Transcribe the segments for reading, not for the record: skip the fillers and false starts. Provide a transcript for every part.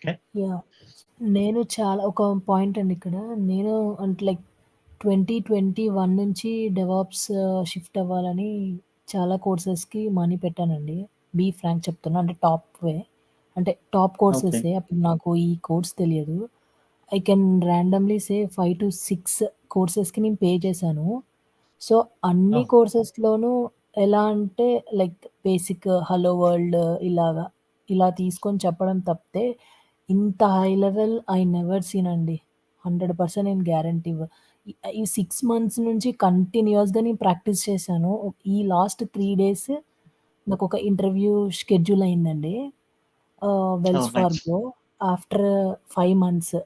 Okay. Yeah! నేను చాలా ఒక పాయింట్ అండి ఇక్కడ. నేను అంటే లైక్ 2021 నుంచి డెవాప్స్ షిఫ్ట్ అవ్వాలని చాలా కోర్సెస్‌కి మనీ పెట్టానండి. బీ ఫ్రాంక్ చెప్తున్నా. అంటే టాప్‌వే. అంటే టాప్ ఓకే. కోర్సెసే. అప్పుడు నాకు ఈ కోర్స్ తెలియదు. ఐ కెన్ ర్యాండమ్‌లీ సే 5-6 కోర్సెస్‌కి నేను పే చేశాను. సో, అన్ని ఓహ్! కోర్సెస్‌లోనూ ఎలా అంటే లైక్ బేసిక్ హలో వరల్డ్ ఇలాగా, ఇలా తీసుకొని చెప్పడం తప్పితే ఇంత high level I never seen అండి. 100% నేను గ్యారంటీ ఈ 6 మంత్స్ నుంచి కంటిన్యూయస్‌గా నేను ప్రాక్టీస్ చేశాను. ఈ లాస్ట్ 3 డేస్ నాకొక ఇంటర్వ్యూ షెడ్యూల్ అయిందండి. Wells oh! Nice. Fargo after 5 months.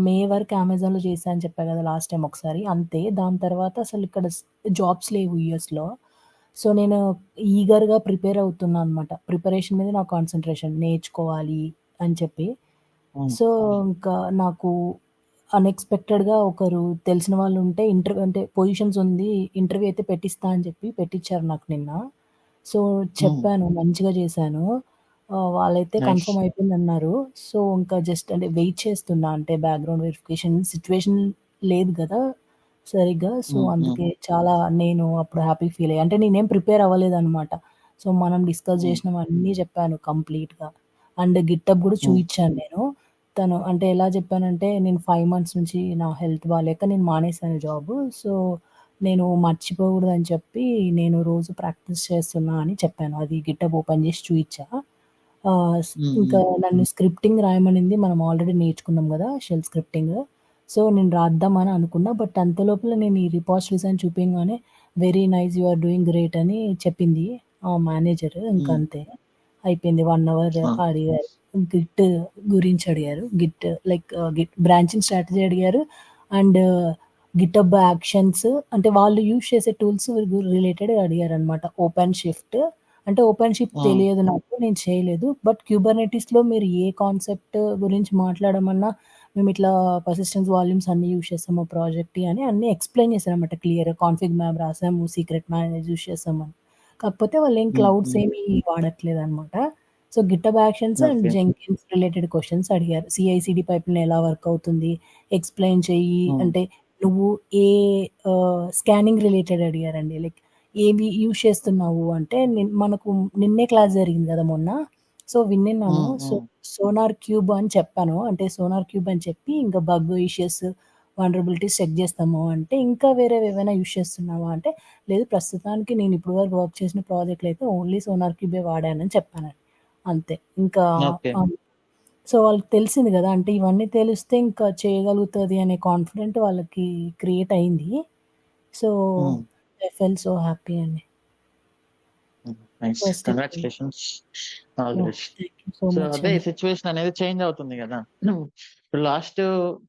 May వరకు అమెజాన్‌లో చేశా అని చెప్పా కదా! లాస్ట్ టైమ్ ఒకసారి. అంతే. దాని తర్వాత అసలిక్కడ జాబ్స్ లేవు యూఎస్‌లో. సో, నేను ఈగర్‌గా ప్రిపేర్ అవుతున్నా అనమాట. ప్రిపరేషన్ మీద నా కాన్సంట్రేషన్ నేర్చుకోవాలి అని చెప్పి. హ్మ్. సో, ఇంకా నాకు అన్‌ఎక్స్‌పెక్టెడ్‌గా ఒకరు తెలిసిన వాళ్ళుంటే అంటే పొజిషన్స్ ఉంది. ఇంటర్వ్యూ అయితే పెట్టిస్తా అని చెప్పి పెట్టిచ్చారు నాకు నిన్న. సో, హ్మ్. చెప్పాను. మంచిగా చేశాను. వాళ్ళైతే నైస్. కన్ఫర్మ్ అయిపోయిందన్నారు. సో, ఇంకా జస్ట్ అంటే వెయిట్ చేస్తున్నా. అంటే బ్యాక్‌గ్రౌండ్ వెరిఫికేషన్ సిట్యుయేషన్ లేదు గదా! సరిగ్గా. సో, హ్మ్. హ్మ్. అందుకే చాలా నేను అప్పుడు హ్యాపీ ఫీల్ అయ్యా. అంటే నేనేం ప్రిపేర్ అవ్వలేదనమాట. సో, మనం డిస్కస్ హ్మ్. చేసినవన్నీ చెప్పాను కంప్లీట్‌గా. అండ్ గిటబ్ గూడా హ్మ్. చూయిచ్చాను నేను. తను అంటే ఎలా చెప్పానంటే, నేను 5 మంత్స్ నుంచి నా హెల్త్ బాలేక నేను మానేశాను జాబు. సో, నేను మర్చిపోకూడదని చెప్పి నేను రోజు ప్రాక్టీస్ చేస్తున్నా అని చెప్పాను. అది గిటబ్ ఓపెన్ చేసి చూయిచ్చా. హ్మ్. ఇంకా హ్మ్. నన్ను స్క్రిప్టింగ్ రాయమనింది. మనం ఆల్రెడీ నేర్చుకున్నాం గదా! Shell scripting. సో, నేను రాద్దామని అనుకున్నా. బట్ అంతలోపల నేను ఈ రిపాజిటరీస్ అని చూపియంగానే very nice you are doing great అని చెప్పింది ఆ మేనేజర్. హ్మ్. ఇంకంతే. అయిపోయింది. 1 అవర్ ఆ! అడిగారు. గిట్ గురించి అడిగారు. గిట్ బ్రాంచింగ్ స్ట్రాటజీ అడిగారు. అండ్ గిటబ్ యాక్షన్స్ అంటే వాళ్ళు యూజ్ చేసే టూల్స్ రిలేటెడ్ అడిగారనమాట. ఓపెన్ షిఫ్ట్ అంటే ఓపెన్ షిఫ్ట్ హ్మ్. తెలియదు నాకు. నేను చేయలేదు. బట్ క్యూబర్నెటిస్‌లో మీరు ఏ కాన్సెప్ట్ గురించి మాట్లాడమన్నా మేమిట్లా పర్సిస్టెన్స్ వాల్యూమ్స్ అన్నీ యూజ్ చేస్తాం మా ప్రాజెక్ట్‌కి అని అన్నీ ఎక్స్‌ప్లెయిన్ చేశారనమాట క్లియర్‌గా. కాన్ఫిగ్ మ్యాప్ రాసాము, సీక్రెట్ మేనేజ్ యూజ్ చేసామని. కాకపోతే వాళ్ళేం హ్మ్. Clouds hmm. ఏమి వాడట్లేదనమాట. So, GitHub actions and okay. Jenkins related questions అడిగారు. సీఐసీడీ పైప్‌లైన్ ఎలా వర్క్ అవుతుంది? ఎక్స్‌ప్లెయిన్ చెయ్యి హ్మ్. అంటే నువ్వు ఏ స్కానింగ్ రిలేటెడ్ అడిగారండి. లైక్ ఏవి యూజ్ చేస్తున్నావు అంటే మనకు నిన్నే క్లాస్ జరిగింది గదా! మొన్న. సో, విన్నిన్నాను. హ్మ్. సో, హ్మ్. సోనార్ క్యూబ్ అని చెప్పాను. అంటే సోనార్ క్యూబ్ అని చెప్పి ఇంకా బగ్ ఇష్యూస్, వల్నరబిలిటీస్ చెక్ జేస్తాము అంటే, ఇంకా వేరేవేవైనా యూజ్ చేస్తున్నావా అంటే, లేదు ప్రస్తుతానికి నేను ఇప్పటి వరకు వర్క్ చేసిన ప్రాజెక్ట్‌లో అయితే ఓన్లీ సోనార్ క్యూబే వాడానని చెప్పానండి. అంతే. ఇంకా ఓకే. ఆహ్, సో, వాళ్ళకి తెలిసింది గదా! అంటే ఇవన్నీ తెలిస్తే ఇంకా చేయగలుగుతది అనే కాన్ఫిడెంట్ వాళ్ళకి క్రియేట్ అయింది. సో, హ్మ్. ఐ ఫెల్ట్ సో హ్యాపీ అండి. హ్మ్. Nice. First interview. Congratulations. All the yeah! Best. Thank you so so, much అదే అండి. సిట్యుయేషన్ అనేది చేంజ్ అవుతుంది గదా! ఇప్పుడు లాస్ట్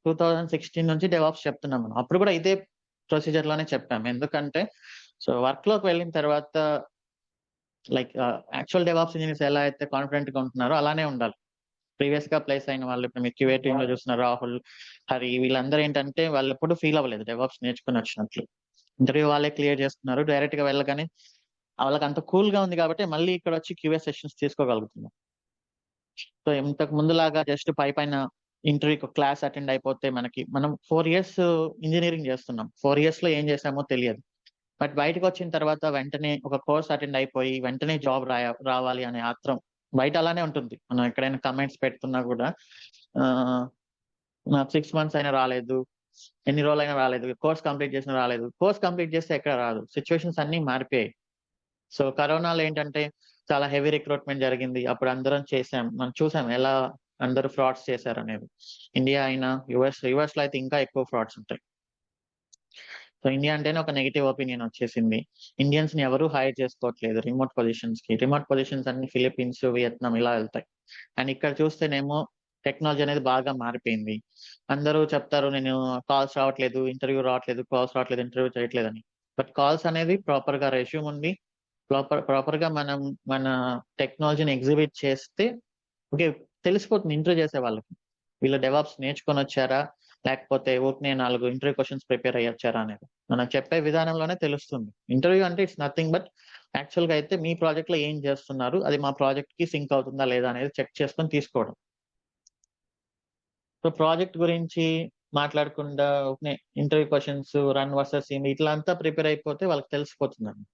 2016 నుంచి డెవాప్స్ చెప్తున్నాం మనం. అప్పుడు గూడా ఇదే ప్రొసీజర్‌లోనే చెప్పాము. ఎందుకంటే వర్క్‌లోకి వెళ్ళిన తర్వాత యాక్చువల్ డెవాప్స్ ఇంజినీర్స్ ఎలా అయితే కాన్ఫిడెంట్‌గా ఉంటున్నారో అలానే ఉండాలి. ప్రీవియస్‌గా ప్లేస్ అయిన వాళ్ళు ఇప్పుడు మీరు క్యూఏ టీమ్‌లో చూసిన రాహుల్, హరి వీళ్ళందరూ ఏంటంటే వాళ్ళెప్పుడు ఫీల్ అవ్వలేదు డెవాప్స్ నేర్చుకొనొచ్చినట్లు. ఇంటర్వ్యూ వాళ్ళే క్లియర్ చేసుకున్నారు. డైరెక్ట్‌గా వెళ్ళగానే వాళ్ళకంత కూల్‌గా ఉంది కాబట్టి మళ్ళీ ఇక్కడొచ్చి క్యూఏ సెషన్స్ తీసుకోగలుగుతున్నాం. సో, ఇంతకు ముందులాగా జస్ట్ పైపైన ఇంటర్వ్యూకి ఒక క్లాస్ అటెండ్ అయిపోతే మనం 4 ఇయర్స్ ఇంజినీరింగ్ చేస్తున్నాం. 4 ఇయర్స్‌లో ఏం చేసామో తెలియదు. బట్ బయటకొచ్చిన తర్వాత వెంటనే ఒక కోర్స్ అటెండ్ అయిపోయి వెంటనే జాబ్ రావాలి అనే ఆత్రం బయట అలానే ఉంటుంది. మనం ఎక్కడైనా కామెంట్స్ పెడుతున్నా గూడా ఆహ్, నాకు 6 మంత్స్ అయినా రాలేదు. ఎన్ని రోజులైనా రాలేదు. కోర్స్ కంప్లీట్ చేసినా రాలేదు. కోర్స్ కంప్లీట్ చేస్తే ఎక్కడ రాదు. సిట్యుయేషన్స్ అన్నీ మారిపోయాయి. సో, కరోనాలో ఏంటంటే చాలా హెవీ రిక్రూట్‌మెంట్ జరిగింది. అప్పుడు అందరం మనం చూసాం ఎలా అందరూ ఫ్రాడ్స్ చేశారనేది. ఇండియా అయినా యూఎస్‌లో అయితే ఇంకా ఎక్కువ ఫ్రాడ్స్ ఉంటాయి. సో, ఇండియా అంటేనే ఒక నెగెటివ్ ఒపీనియన్ వచ్చేసింది. ఇండియన్స్‌ని ఎవరు హైర్ చేసుకోవట్లేదు రిమోట్ పొజిషన్స్‌కి. రిమోట్ పొజిషన్స్ అన్నీ ఫిలిప్పీన్స్, వియత్నాం ఇలా ఎళ్తాయి. అండ్ ఇక్కడ చూస్తేనేమో టెక్నాలజీ అనేది బాగా మారిపోయింది. అందరూ చెప్తారు నేను కాల్స్ రావట్లేదు, ఇంటర్వ్యూ రావట్లేదు, కాల్స్ రావట్లేదు, ఇంటర్వ్యూ చేయట్లేదని. బట్ కాల్స్ అనేది ప్రాపర్‌గా రెజ్యూమ్ ఉండి ప్రాపర్‌గా మనం మన టెక్నాలజీని ఎగ్జిబిట్ చేస్తే ఓకే. తెలిసిపోతుంది ఇంటర్వ్యూ చేసే వాళ్ళకి. వీళ్ళు డెవాప్స్ నేర్చుకొనొచ్చారా? లేకపోతే ఊరికనే 4 ఇంటర్వ్యూ క్వెషన్స్ ప్రిపేర్ అయ్యొచ్చారా అనేది. మనం చెప్పే విధానంలోనే తెలుస్తుంది. ఇంటర్వ్యూ అంటే ఇట్స్ నథింగ్ బట్ యాక్చువల్‌గా అయితే మీ ప్రాజెక్ట్‌లో ఏం చేస్తున్నారు? అది మా ప్రాజెక్ట్‌కి సింక్ అవుతుందా లేదా అనేది చెక్ చేసుకొని తీసుకోవడం. సో ప్రాజెక్ట్ గురించి మాట్లాడకుండా interview questions, run versus seen ఇట్లా అంతా ప్రిపేర్ అయిపోతే వాళ్ళకి తెలిసిపోతుందండి.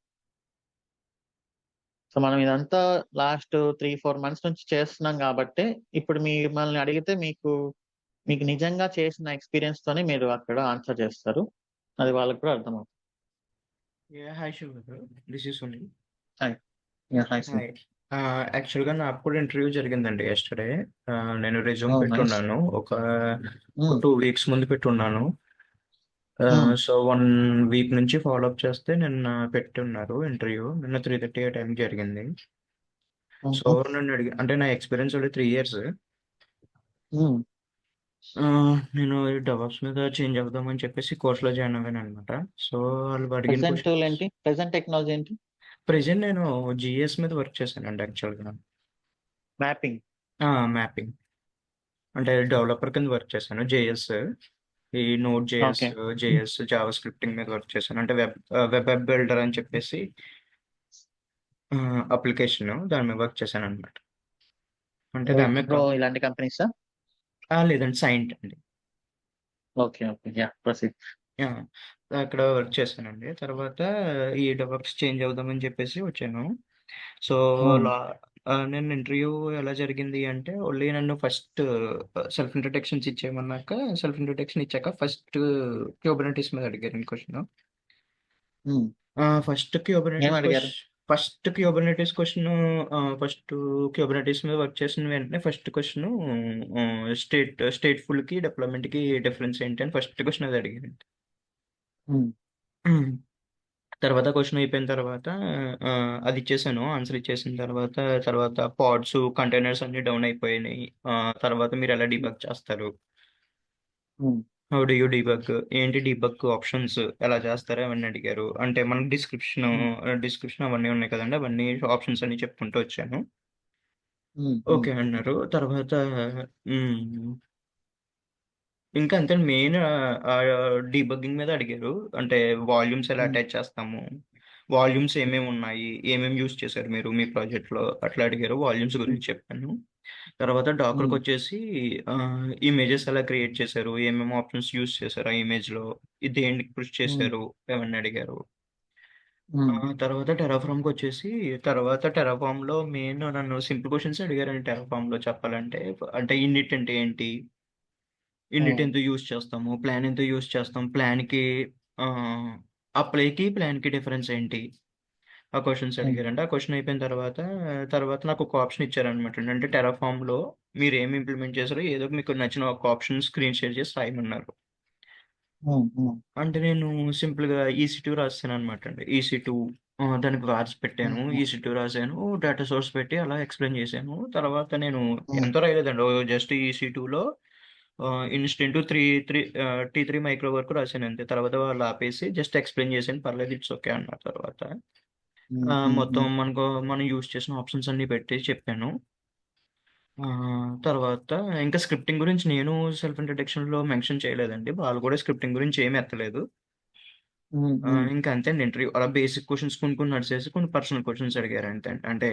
సో మనం ఇదంతా లాస్ట్ 3-4 మంత్స్ నుంచి చేస్తున్నాం కాబట్టి ఇప్పుడు మిమ్మల్ని అడిగితే మీకు నిజంగా చేసిన ఎక్స్పీరియన్స్ తోనే మీరు అక్కడ ఆన్సర్ చేస్తారు. అది వాళ్ళకి కూడా అర్థమవుతుంది. హాయ్ శివ గారు, this is Sunil. Hi. Hi sir. Hi. యాక్చువల్గా నాకు కూడా ఇంటర్వ్యూ జరిగిందండి ఎస్టర్డే. నేను రెజ్యూమ్ నైస్. పెట్టున్నాను, ఒక 2 వీక్స్ ముందు పెట్టున్నాను. సో 1 వీక్ నుంచి ఫాలోఅప్ చేస్తే నిన్న పెట్టున్నారు ఇంటర్వ్యూ. నిన్న 3:30 ఆ టైం జరిగింది. సో నన్ను అంటే నా ఎక్స్పీరియన్స్ కూడా 3 years. నేను డెవాప్స్ మీద చేంజ్ అవుదామని చెప్పేసి కోర్స్లో జాయిన్ అవ్వాను అనమాట. సో వాళ్ళు అడిగిన ప్రెసెంట్ టూల్ ఏంటి? ప్రెసెంట్ టెక్నాలజీ ఏంటి? ప్రెజెంట్ నేను జిఎస్ మీద వర్క్ చేశానండి యాక్చువల్గా. మ్యాపింగ్. మ్యాపింగ్ అంటే డెవలపర్ కింద వర్క్ చేశాను. జేఎస్, ఈ note JS, Okay. Java scripting మీద వర్క్ చేశాను. అంటే వెబ్ బిల్డర్ అని చెప్పేసి అప్లికేషన్, దాని మీద వర్క్ చేశాను అనమాట. అంటే దాని మీద Wipro ఇలాంటి కంపెనీసా? లేదండి, సైంట్ అండి. ఓకే. Yeah, proceed. అక్కడ వర్క్ చేశానండి. తర్వాత ఈ డెవలప్స్ చేంజ్ అవుదామని చెప్పేసి వచ్చాను. సో నేను ఇంటర్వ్యూ ఎలా జరిగింది అంటే, ఓన్లీ నన్ను ఫస్ట్ సెల్ఫ్ ఇంట్రొడక్షన్స్ ఇచ్చేయమన్నాక, సెల్ఫ్ ఇంట్రొడక్షన్ ఇచ్చాక ఫస్ట్ క్యూబర్నెటీస్ మీద అడిగారు క్వశ్చన్. ఫస్ట్ ఏం అడిగారు? Kubernetes question. ఫస్ట్ క్యూబర్నెటీస్ మీద వర్క్ చేసిన వెంటనే ఫస్ట్ క్వశ్చన్ స్టేట్ఫుల్ కి డిప్లాయ్మెంట్ కి డిఫరెన్స్ ఏంటి అని ఫస్ట్ క్వశ్చన్ అది అడిగారు. తర్వాత క్వశ్చన్ అయిపోయిన తర్వాత అది ఇచ్చేసాను. ఆన్సర్ ఇచ్చేసిన తర్వాత పాడ్స్, కంటైనర్స్ అన్ని డౌన్ అయిపోయినాయి. తర్వాత మీరు ఎలా డీబగ్ చేస్తారు, హౌ డు యూ డీబగ్, ఏంటి డీబగ్ ఆప్షన్స్ ఎలా చేస్తారు అవన్నీ అడిగారు. అంటే మనకు డిస్క్రిప్షన్ అవన్నీ ఉన్నాయి కదండి, అవన్నీ ఆప్షన్స్ అన్ని చెప్పుకుంటూ వచ్చాను. ఓకే అన్నారు. తర్వాత ఇంకా అంతే, మెయిన్ డీబగ్గింగ్ మీద అడిగారు. అంటే వాల్యూమ్స్ ఎలా అటాచ్ చేస్తాము, వాల్యూమ్స్ ఏమేమి ఉన్నాయి, ఏమేమి యూస్ చేశారు మీరు మీ ప్రాజెక్ట్లో, అట్లా అడిగారు. వాల్యూమ్స్ గురించి చెప్పాను. తర్వాత డాకర్కి వచ్చేసి ఇమేజెస్ ఎలా క్రియేట్ చేశారు, ఏమేమి ఆప్షన్స్ యూస్ చేశారు ఆ ఇమేజ్లో, ఇది ఏంటి పుష్ చేశారు అవన్నీ అడిగారు. తర్వాత టెరాఫామ్కి వచ్చేసి, టెరాఫామ్లో మెయిన్ నన్ను సింపుల్ క్వశ్చన్స్ అడిగారండి. టెరాఫామ్లో చెప్పాలంటే, అంటే ఇన్నిట్ అంటే ఏంటి, ఇన్నిట్ ఎంత యూస్ చేస్తాము, ప్లాన్ ఎంత యూస్ చేస్తాం, ప్లాన్కి అప్లైకి ప్లాన్కి డిఫరెన్స్ ఏంటి, ఆ క్వశ్చన్స్ అడిగారండి. ఆ క్వశ్చన్ అయిపోయిన తర్వాత నాకు ఒక ఆప్షన్ ఇచ్చారనమాట. అంటే టెరాఫామ్లో మీరు ఏమి ఇంప్లిమెంట్ చేశారో ఏదో మీకు నచ్చిన ఒక ఆప్షన్ స్క్రీన్ షేర్ చేసి రాయమన్నారు. అంటే నేను సింపుల్గా EC2 రాసాను అనమాట అండి. EC2 దానికి వార్స్ పెట్టాను, EC2 రాశాను, డేటా సోర్స్ పెట్టి అలా ఎక్స్ప్లెయిన్ చేశాను. తర్వాత నేను ఎంతో రాయలేదండి, జస్ట్ EC2లో ఇన్స్టెంట్ T3 మైక్రో వరకు రాశాను అంతే. తర్వాత వాళ్ళు ఆపేసి జస్ట్ ఎక్స్ప్లెయిన్ చేశాను, పర్లేదు ఇట్స్ ఓకే అన్నారు. తర్వాత మొత్తం మనం యూస్ చేసిన ఆప్షన్స్ అన్ని పెట్టి చెప్పాను. తర్వాత ఇంకా స్క్రిప్టింగ్ గురించి నేను సెల్ఫ్ ఇంట్రడక్షన్లో మెన్షన్ చేయలేదండి, వాళ్ళు కూడా స్క్రిప్టింగ్ గురించి ఏమి ఎత్తలేదు. ఇంకా అంతే అండి ఇంటర్వ్యూ. అలా బేసిక్ క్వశ్చన్స్ కొన్ని నడిచేసి కొన్ని పర్సనల్ క్వశ్చన్స్ అడిగారు అంతే. అంటే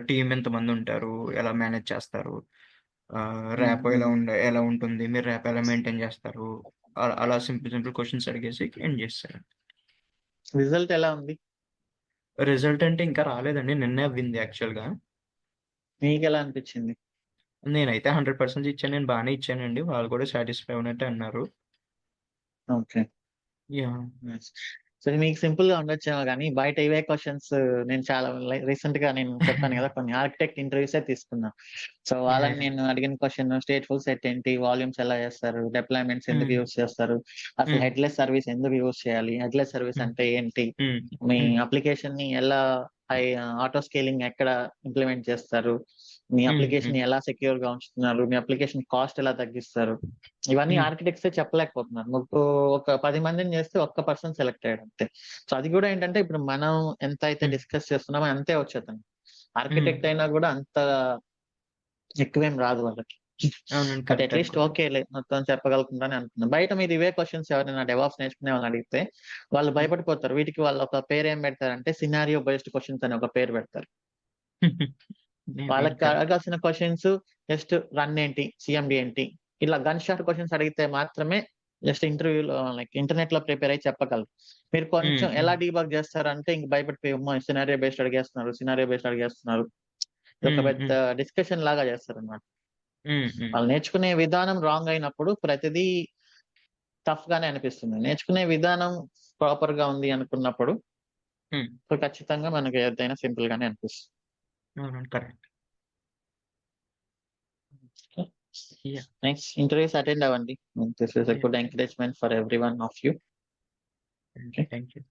టీం ఎంతమంది ఉంటారు, ఎలా మేనేజ్ చేస్తారు, ర్యాప్ ఎలా ఉంటుంది, మీరు ర్యాప్ ఎలా మెయింటైన్ చేస్తారు, అలా సింపుల్ క్వశ్చన్స్ అడిగేసి ఎండ్ చేస్తారు. రిజల్ట్ ఎలా ఉంది? రిజల్ట్ అంటే ఇంకా రాలేదండి, నిన్నే అవ్వింది యాక్చువల్గా. మీకు ఎలా అనిపించింది? నేనైతే 100% ఇచ్చాను, నేను బాగానే ఇచ్చానండి. వాళ్ళు కూడా సాటిస్ఫై అవునట్టు అన్నారు. ఓకే. యా. సో మీకు సింపుల్ గా ఉండొచ్చేమో కానీ బయట ఇవే క్వశ్చన్స్ నేను చాలా రీసెంట్ గా నేను చెప్పాను కదా, కొన్ని ఆర్కిటెక్ట్ ఇంటర్వ్యూస్ తీసుకున్నా. సో వాళ్ళని నేను అడిగిన క్వశ్చన్, స్టేట్ఫుల్ సెట్ ఏంటి, వాల్యూమ్స్ ఎలా చేస్తారు, డిప్లాయ్మెంట్స్ ఎందుకు యూస్ చేస్తారు, అసలు హెడ్లెస్ సర్వీస్ ఎందుకు యూస్ చేయాలి, హెడ్లెస్ సర్వీస్ అంటే ఏంటి, మీ అప్లికేషన్ ని ఎలా ఆటో స్కేలింగ్ ఎక్కడ ఇంప్లిమెంట్ చేస్తారు, మీ అప్లికేషన్ ఎలా సెక్యూర్ గా ఉంచుతున్నారు, మీ అప్లికేషన్ కాస్ట్ ఎలా తగ్గిస్తారు, ఇవన్నీ ఆర్కిటెక్ట్స్ చెప్పలేకపోతున్నారు. ఒక 10 మందిని చేస్తే ఒక్క పర్సన్ సెలెక్ట్ అయ్యాడు అంతే. సో అది కూడా ఏంటంటే ఇప్పుడు మనం ఎంత అయితే డిస్కస్ చేస్తున్నామో అంతే వచ్చేది. ఆర్కిటెక్ట్ అయినా కూడా అంత ఎక్కువేం రాదు వాళ్ళకి. బట్ అట్లీస్ట్ ఓకేలే మొత్తం చెప్పగలుగుతుందని అనుకున్నాను. బయట మీరు ఇవే క్వశ్చన్స్ ఎవరైనా డెవాప్స్ నేర్చుకునే వాళ్ళని అడిగితే వాళ్ళు భయపడిపోతారు. వీటికి వాళ్ళు ఒక పేరు ఏం పెడతారంటే సినారియో బేస్డ్ క్వశ్చన్స్ అని ఒక పేరు పెడతారు. వాళ్ళకి అడగాల్సిన క్వశ్చన్స్ జస్ట్ రన్ ఏంటి, CMD ఏంటి, ఇలా గన్ షాట్ క్వశ్చన్స్ అడిగితే మాత్రమే జస్ట్ ఇంటర్వ్యూలో లైక్ ఇంటర్నెట్ లో ప్రిపేర్ అయ్యి చెప్పగలరు. మీరు కొంచెం ఎలా డీబగ్ చేస్తారంటే ఇంక భయపడిపోయి సినారియో బేస్డ్ అడిగేస్తున్నారు. ఇది ఒక పెద్ద డిస్కషన్ లాగా చేస్తారన్నమాట. వాళ్ళు నేర్చుకునే విధానం రాంగ్ అయినప్పుడు ప్రతిదీ టఫ్ గానే అనిపిస్తుంది. నేర్చుకునే విధానం ప్రాపర్ గా ఉంది అనుకున్నప్పుడు ఖచ్చితంగా మనకి ఏదైనా సింపుల్ గానే అనిపిస్తుంది. కరెక్ట్. నెక్స్ట్ ఇంటర్వ్యూస్ అటెండ్ అవ్వండి. This is a good encouragement for every one of you. Thank you.